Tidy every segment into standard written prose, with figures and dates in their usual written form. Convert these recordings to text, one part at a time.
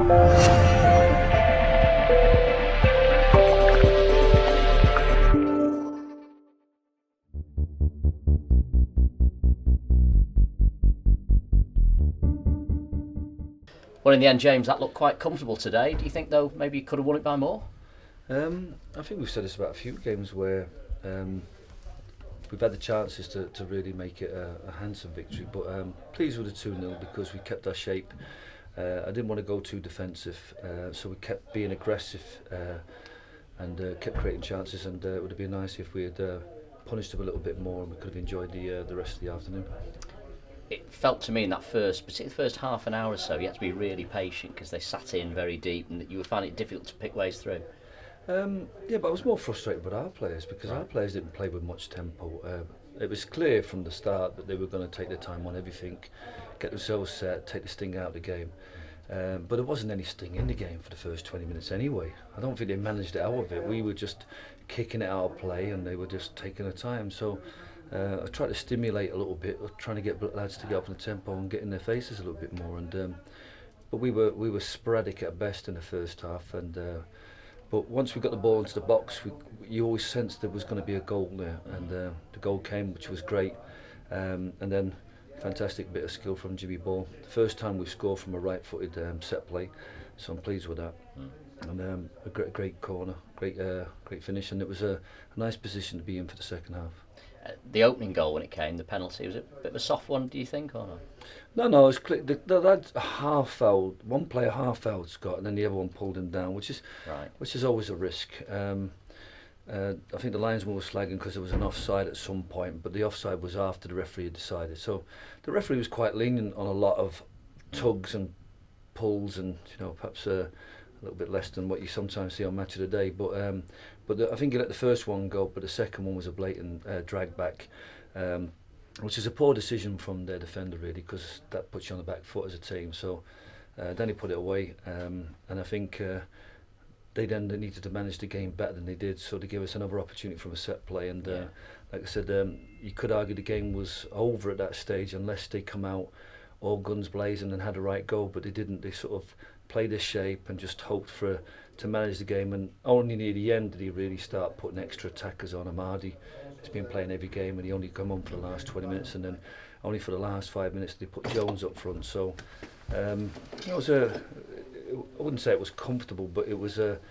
Well, in the end, James, that looked quite comfortable today. Do you think, though, maybe you could have won it by more? I think we've said this about a few games where we've had the chances to really make it a handsome victory, but pleased with the 2-0 because we kept our shape. I didn't want to go too defensive, so we kept being aggressive and kept creating chances, and it would have been nice if we had punished them a little bit more and we could have enjoyed the rest of the afternoon. It felt to me in that particularly the first half an hour or so, you had to be really patient because they sat in very deep and you would find it difficult to pick ways through. Yeah, but I was more frustrated with our players because our players didn't play with much tempo. It was clear from the start that they were going to take their time on everything, get themselves set, take the sting out of the game. But there wasn't any sting in the game for the first 20 minutes anyway. I don't think they managed it out of it. We were just kicking it out of play and they were just taking their time. So I tried to stimulate a little bit, trying to get lads to get up in the tempo and get in their faces a little bit more. But we were sporadic at best in the first half. But once we got the ball into the box, you always sensed there was going to be a goal there, and the goal came, which was great. And then fantastic bit of skill from Jimmy Ball. The first time we've scored from a right-footed set play, so I'm pleased with that. And a great corner, great finish, and it was a nice position to be in for the second half. The opening goal when it came, the penalty, was it a bit of a soft one, do you think, or not? No, it was clear. The lad half fouled, one player half fouled Scott, and then the other one pulled him down, which is always a risk. I think the linesman was flagging because there was an offside at some point, but the offside was after the referee had decided. So the referee was quite lenient on a lot of tugs and pulls, and perhaps a little bit less than what you sometimes see on Match of the Day. But I think he let the first one go, but the second one was a blatant drag back, which is a poor decision from their defender really, because that puts you on the back foot as a team. So then he put it away, and I think they needed to manage the game better than they did, so they gave us another opportunity from a set play. And like I said, you could argue the game was over at that stage unless they come out all guns blazing and had a right goal, but they didn't. They sort of played their shape and just hoped to manage the game, and only near the end did he really start putting extra attackers on. Amadi has been playing every game and he only come on for the last 20 minutes, and then only for the last 5 minutes they put Jones up front. So it was I wouldn't say it was comfortable, but it was and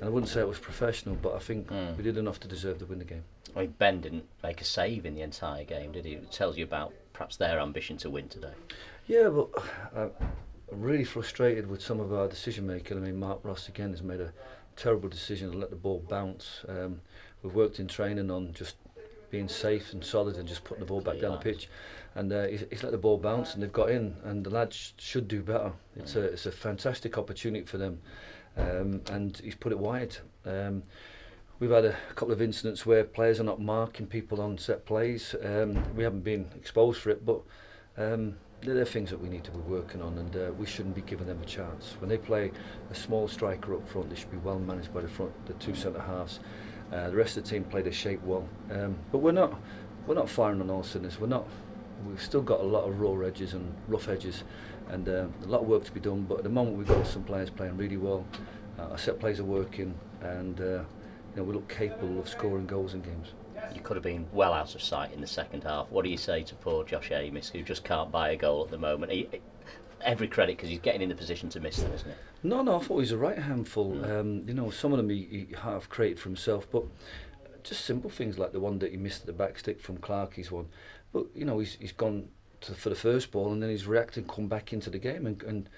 I wouldn't say it was professional, but I think we did enough to deserve to win the game. I mean, Ben didn't make a save in the entire game, did he? It tells you about perhaps their ambition to win today. Yeah, but I'm really frustrated with some of our decision making. I mean, Mark Ross again has made a terrible decision to let the ball bounce. We've worked in training on just being safe and solid and just putting the ball back down the pitch, and he's let the ball bounce and they've got in, and the lads should do better. It's a fantastic opportunity for them, and he's put it wide. We've had a couple of incidents where players are not marking people on set plays. We haven't been exposed for it, but they're things that we need to be working on, and we shouldn't be giving them a chance. When they play a small striker up front, they should be well managed by the two centre halves. The rest of the team play their shape well, but we're not firing on all cylinders. We've still got a lot of raw edges and rough edges, and a lot of work to be done. But at the moment, we've got some players playing really well. Our set plays are working, and we look capable of scoring goals in games. You could have been well out of sight in the second half. What do you say to poor Josh Amos, who just can't buy a goal at the moment? Every credit, because he's getting in the position to miss them, isn't it? No, I thought he was a right handful. Some of them he half created for himself, but just simple things like the one that he missed at the back stick from Clarkie's one. But he's gone for the first ball, and then he's reacted, come back into the game, and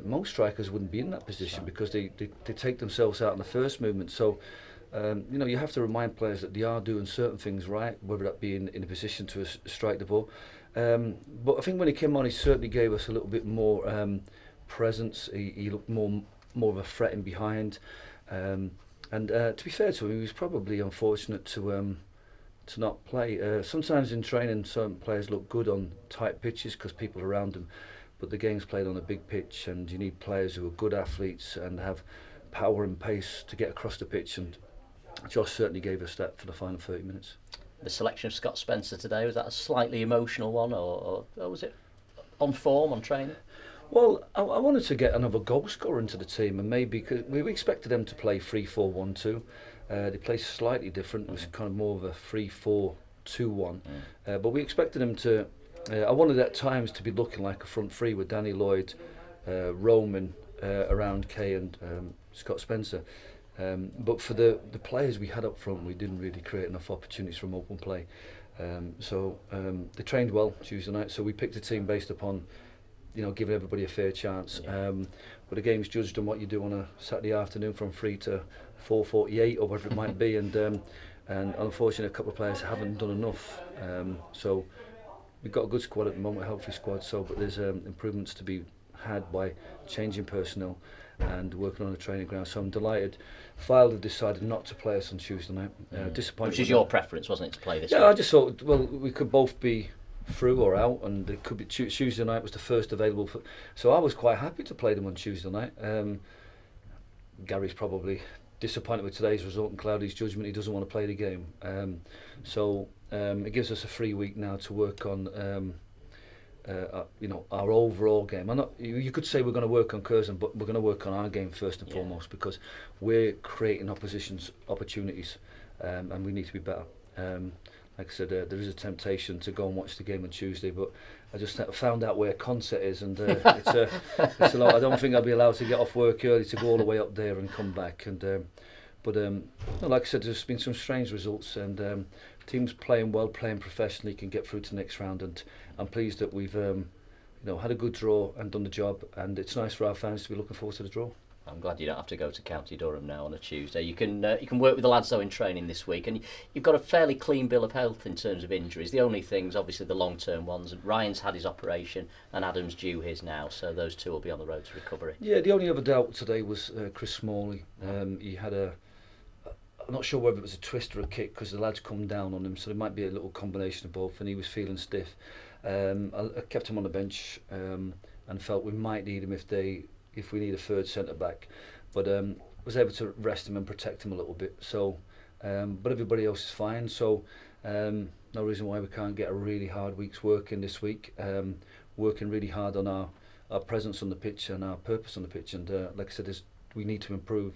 most strikers wouldn't be in that position because they take themselves out in the first movement. So you have to remind players that they are doing certain things right, whether that be in a position to strike the ball. But I think when he came on, he certainly gave us a little bit more presence. He looked more of a threat in behind. And to be fair to him, he was probably unfortunate to not play. Sometimes in training, certain players look good on tight pitches because people are around them. But the game's played on a big pitch, and you need players who are good athletes and have power and pace to get across the pitch. And Josh certainly gave us that for the final 30 minutes. The selection of Scott Spencer today, was that a slightly emotional one, or was it on form, on training? Well, I wanted to get another goal scorer into the team, and maybe cause we expected them to play 3-4-1-2. They play slightly different. It was kind of more of a 3-4-2-1, but we expected them to. I wanted at times to be looking like a front three with Danny Lloyd, Roman around Kay and Scott Spencer. But for the players we had up front, we didn't really create enough opportunities from open play. So they trained well Tuesday night. So we picked a team based upon, giving everybody a fair chance. But the game's judged on what you do on a Saturday afternoon from 3 to 4:48 or whatever it might be. And unfortunately, a couple of players haven't done enough. So we've got a good squad at the moment, a healthy squad. But there's improvements to be had by changing personnel and working on the training ground. So I'm delighted. Fylde have decided not to play us on Tuesday night. Disappointed. Which is your preference, wasn't it, to play this week? I just thought, we could both be through or out, and it could be Tuesday night was the first available. So I was quite happy to play them on Tuesday night. Gary's probably disappointed with today's result and Cloudy's judgment. He doesn't want to play the game. It gives us a free week now to work on our overall game. You could say we're going to work on Curzon, but we're going to work on our game first and foremost, because we're creating opposition's opportunities, and we need to be better. Like I said, there is a temptation to go and watch the game on Tuesday, but I just found out where Consett is, and it's a lot. I don't think I'll be allowed to get off work early to go all the way up there and come back. Like I said, there's been some strange results, and teams playing well, playing professionally, can get through to the next round. And I'm pleased that we've had a good draw and done the job, and it's nice for our fans to be looking forward to the draw. I'm glad you don't have to go to County Durham now on a Tuesday. You can work with the lads though in training this week, and you've got a fairly clean bill of health in terms of injuries. The only things, obviously, the long-term ones. Ryan's had his operation, and Adam's due his now, so those two will be on the road to recovery. Yeah, the only other doubt today was Chris Smalley. He had I'm not sure whether it was a twist or a kick, because the lads come down on him, so there might be a little combination of both, and he was feeling stiff. I kept him on the bench and felt we might need him if we need a third centre back, but was able to rest him and protect him a little bit. But everybody else is fine, so no reason why we can't get a really hard week's work in this week. Working really hard on our presence on the pitch and our purpose on the pitch, and like I said, we need to improve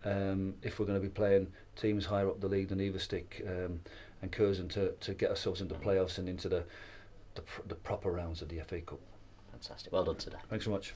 if we're going to be playing teams higher up the league than Everstick and Curzon to get ourselves into playoffs and into the proper rounds of the FA Cup. Fantastic. Well done today. Thanks so much.